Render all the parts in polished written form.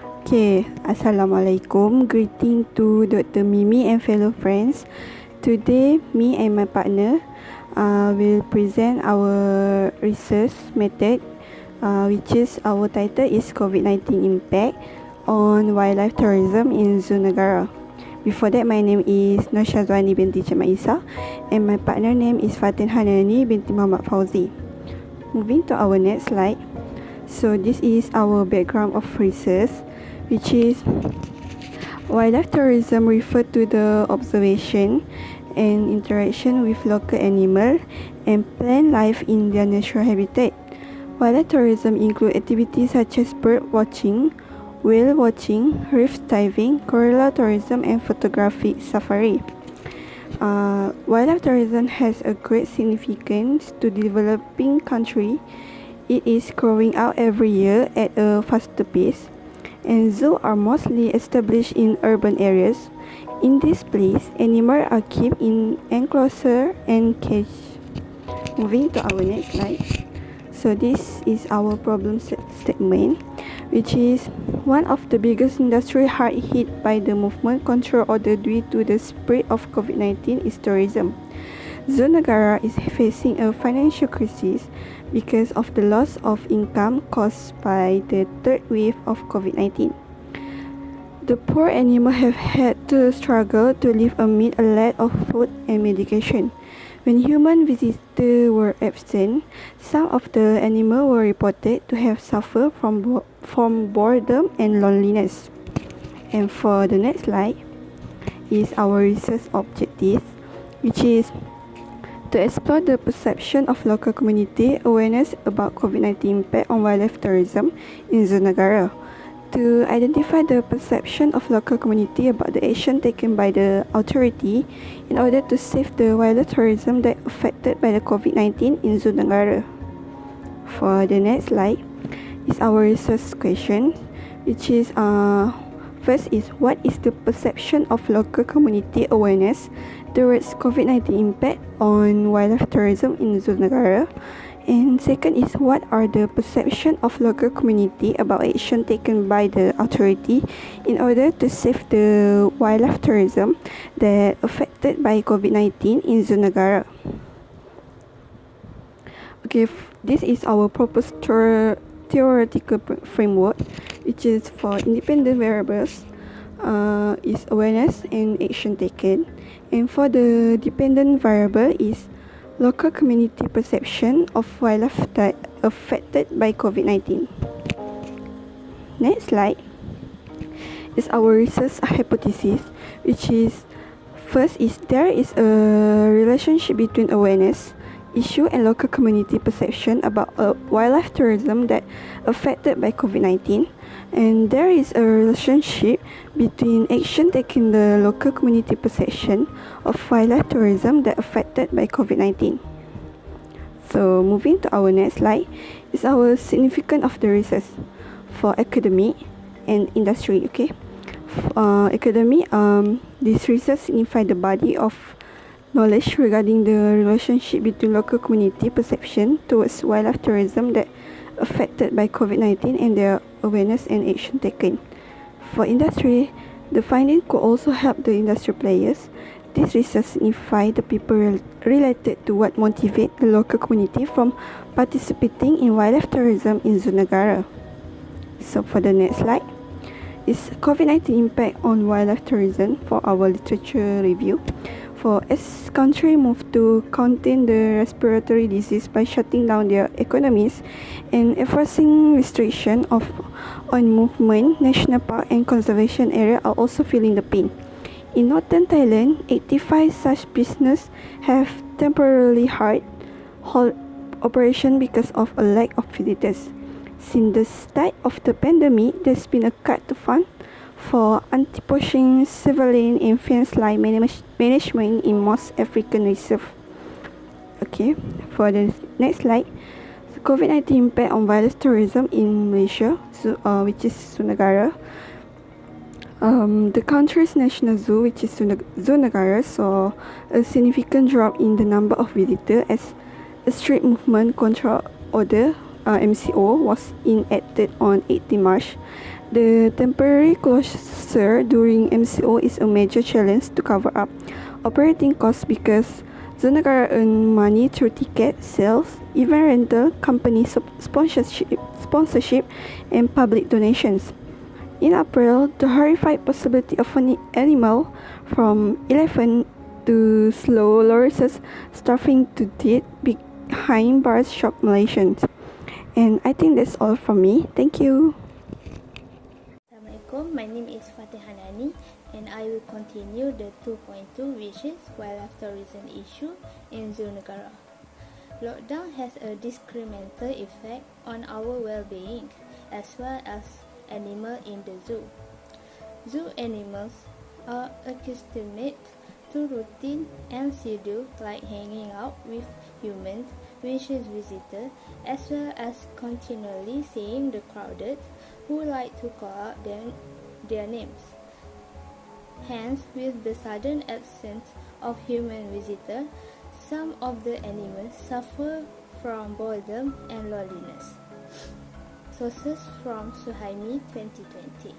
Okay, Assalamualaikum. Greeting to Dr. Mimi and fellow friends. Today, me and my partner will present our research method, which is our title is COVID-19 impact on wildlife tourism in Zoo Negara. Before that, my name is Syazwani binti Cik Isa, and my partner name is Fatin Hanani binti Muhamad Fauzi. Moving to our next slide. So this is our background of research, which is wildlife tourism refer to the observation and interaction with local animal and plant life in their natural habitat. Wildlife tourism include activities such as bird watching, whale watching, reef diving, gorilla tourism, and photography safari. Wildlife tourism has a great significance to developing country. It is growing out every year at a faster pace, and zoos are mostly established in urban areas. In this place, animals are kept in enclosure and cage. Moving to our next slide. So this is our problem statement, which is one of the biggest industry hard hit by the movement control order due to the spread of COVID-19 is tourism. Zoo Negara is facing a financial crisis because of the loss of income caused by the third wave of COVID-19. The poor animals have had to struggle to live amid a lack of food and medication. When human visitors were absent, some of the animals were reported to have suffered from boredom and loneliness. And for the next slide is our research objectives, which is to explore the perception of local community awareness about COVID-19 impact on wildlife tourism in Zoo Negara, to identify the perception of local community about the action taken by the authority in order to save the wildlife tourism that affected by the COVID-19 in Zoo Negara. For the next slide is our research question, which is first is what is the perception of local community awareness towards COVID-19 impact on wildlife tourism in Zoo Negara, and second is what are the perception of local community about action taken by the authority in order to save the wildlife tourism that affected by COVID-19 in Zoo Negara. Okay, this is our proposed theoretical framework, which is for independent variables is awareness and action taken, and for the dependent variable is local community perception of wildlife that affected by COVID-19. Next slide is our research hypothesis, which is first is there is a relationship between awareness issue and local community perception about wildlife tourism that affected by COVID-19, and there is a relationship between action taken the local community perception of wildlife tourism that affected by COVID-19. So moving to our next slide is our significance of the research for academic and industry. Okay, academic, this research signifies the body of knowledge regarding the relationship between local community perception towards wildlife tourism that affected by COVID-19 and their awareness and action taken. For industry, the finding could also help the industry players. This research signifies the people related to what motivate the local community from participating in wildlife tourism in Zoo Negara. So for the next slide is COVID-19 impact on wildlife tourism for our literature review. For as country move to contain the respiratory disease by shutting down their economies and enforcing restriction on movement, national park and conservation area are also feeling the pain. In northern Thailand, 85 such business have temporarily halt operation because of a lack of visitors. Since the start of the pandemic, there's been a cut to fund for anti-poaching, surveillance and fence line management in most African reserve. Okay, for the next slide, COVID-19 impact on wildlife tourism in Malaysia, which is Zoo Negara. The country's national zoo, which is Zoo Negara, saw a significant drop in the number of visitors as a strict movement control order MCO was enacted on 18 March. The temporary closure during MCO is a major challenge to cover up operating costs because the Negara earn money through ticket sales, event rental, company sponsorship, and public donations. In April, the horrified possibility of an animal from 11 to slow losses starving to death behind bars shocked Malaysians. And I think that's all from me. Thank you. Assalamualaikum, my name is Fatin Hanani and I will continue the 2.2 which is wildlife tourism issue in Zoo Negara. Lockdown has a discriminator effect on our well-being as well as animals in the zoo. Zoo animals are accustomed to routine and schedule like hanging out with humans, which is visitors, as well as continually seeing the crowded who like to call out their names. Hence, with the sudden absence of human visitors, some of the animals suffer from boredom and loneliness. Sources from Suhaimi 2020.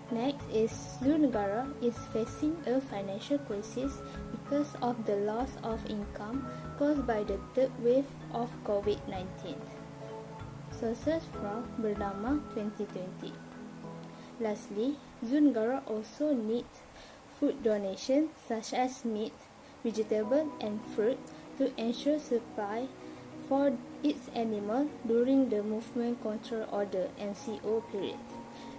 Next is Zoo Negara is facing a financial crisis because of the loss of income caused by the third wave of COVID-19. Sources from Bernama 2020. Lastly, Zoo Negara also needs food donations such as meat, vegetable and fruit to ensure supply for its animal during the Movement Control Order (MCO) period.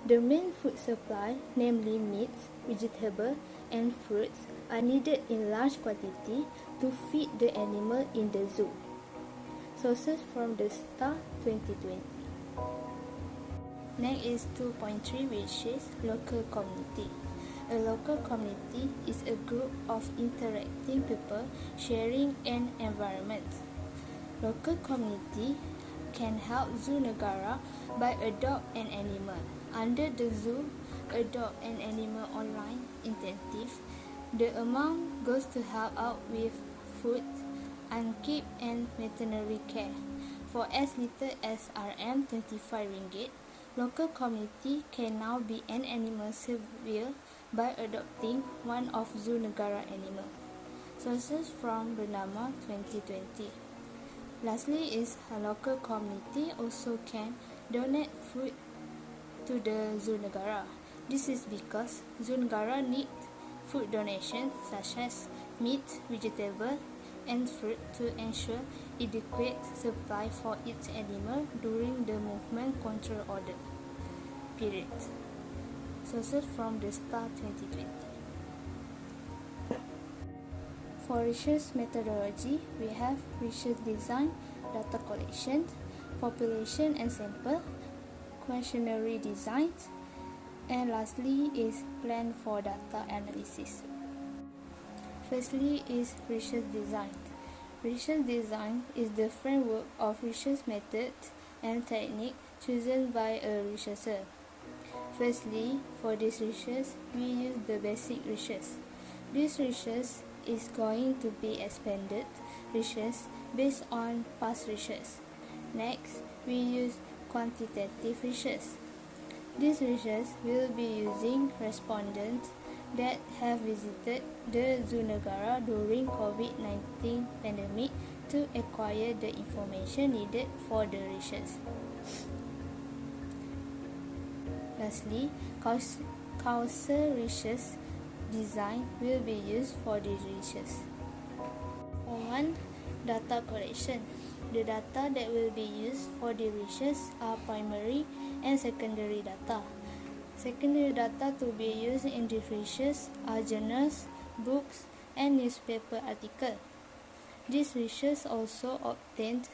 The main food supply, namely meats, vegetables, and fruits, are needed in large quantity to feed the animal in the zoo. Sources from the Star 2020. Next is 2.3, which is local community. A local community is a group of interacting people sharing an environment. Local community can help Zoo Negara by adopt an animal. Under the Zoo Adopt an Animal online incentive, the amount goes to help out with food, upkeep and veterinary care. For as little as Rm25 local community can now be an animal savior by adopting one of Zoo Negara animal. Sources from Bernama 2020. Lastly is a local community also can donate food to the Zoo Negara. This is because Zoo Negara need food donations such as meat, vegetable, and fruit to ensure adequate supply for its animal during the Movement Control Order period. Sources from the Star 2020. For research methodology, we have research design, data collection, population and sample, questionnaire design, and lastly is plan for data analysis. Firstly is research design. Research design is the framework of research method and technique chosen by a researcher. Firstly, for this research, we use the basic research. This research is going to be expanded research based on past research. Next, we use quantitative research. This research will be using respondents that have visited the Zoo Negara during COVID-19 pandemic to acquire the information needed for the research. Lastly, causal research design will be used for this research. For 1, data collection. The data that will be used for the research are primary and secondary data. Secondary data to be used in the research are journals, books, and newspaper articles. This research also obtained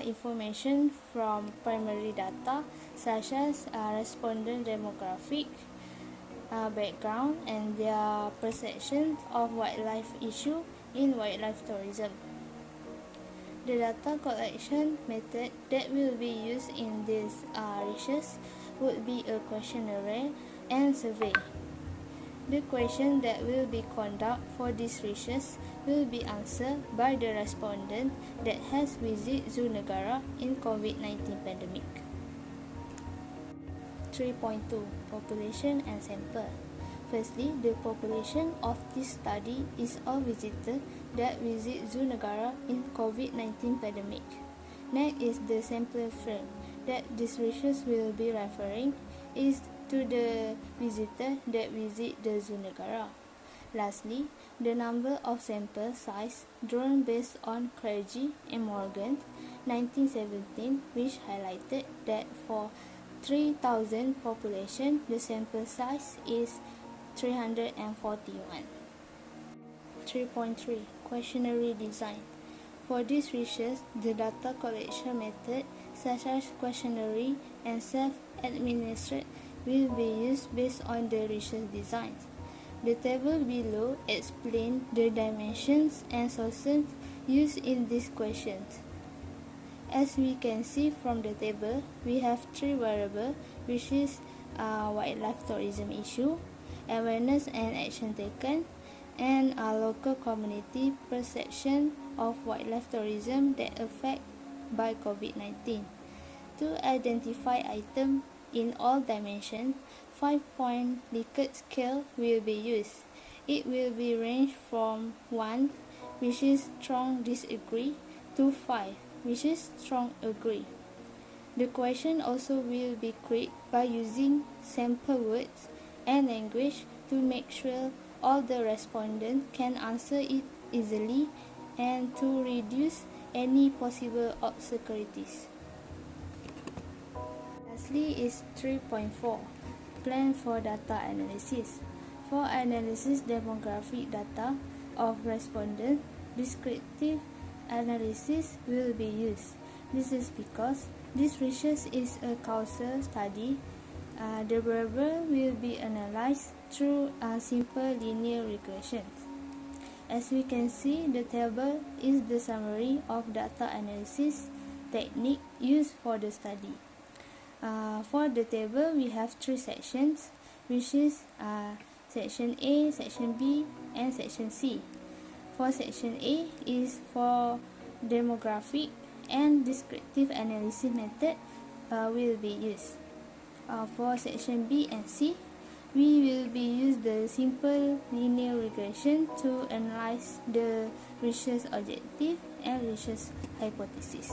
information from primary data such as respondent demographic, background, and their perception of wildlife issue in wildlife tourism. The data collection method that will be used in this research would be a questionnaire and survey. The question that will be conducted for this research will be answered by the respondent that has visited Zoo Negara in COVID-19 pandemic. 3.2 Population and Sample. Firstly, the population of this study is all visitors that visit Zoo Negara in COVID-19 pandemic. Next is the sample frame that this research will be referring is to the visitor that visit the Zoo Negara. Lastly, the number of sample size drawn based on Craigie and Morgan 1917, which highlighted that for 3,000 population, the sample size is 341. 3.3 Questionnaire design. For this research, the data collection method such as questionnaire and self-administered will be used based on the research designs. The table below explains the dimensions and sources used in these questions. As we can see from the table, we have three variables, which is wildlife tourism issue, awareness and action taken, and local community perception of wildlife tourism that affect by COVID-19. To identify items in all dimensions, 5-point Likert scale will be used. It will be ranged from 1, which is strong disagree, to 5, which is strong agree. The question also will be created by using sample words and language to make sure all the respondents can answer it easily and to reduce any possible obscurities. Lastly is 3.4 Plan for data analysis. For analysis demographic data of respondents, descriptive analysis will be used. This is because this research is a causal study. The variable will be analyzed through simple linear regressions. As we can see, the table is the summary of data analysis technique used for the study. For the table, we have three sections, which is section A, section B, and section C. For section A is for demographic and descriptive analysis method will be used. For section B and C, we will be use the simple linear regression to analyze the research objective and research hypothesis.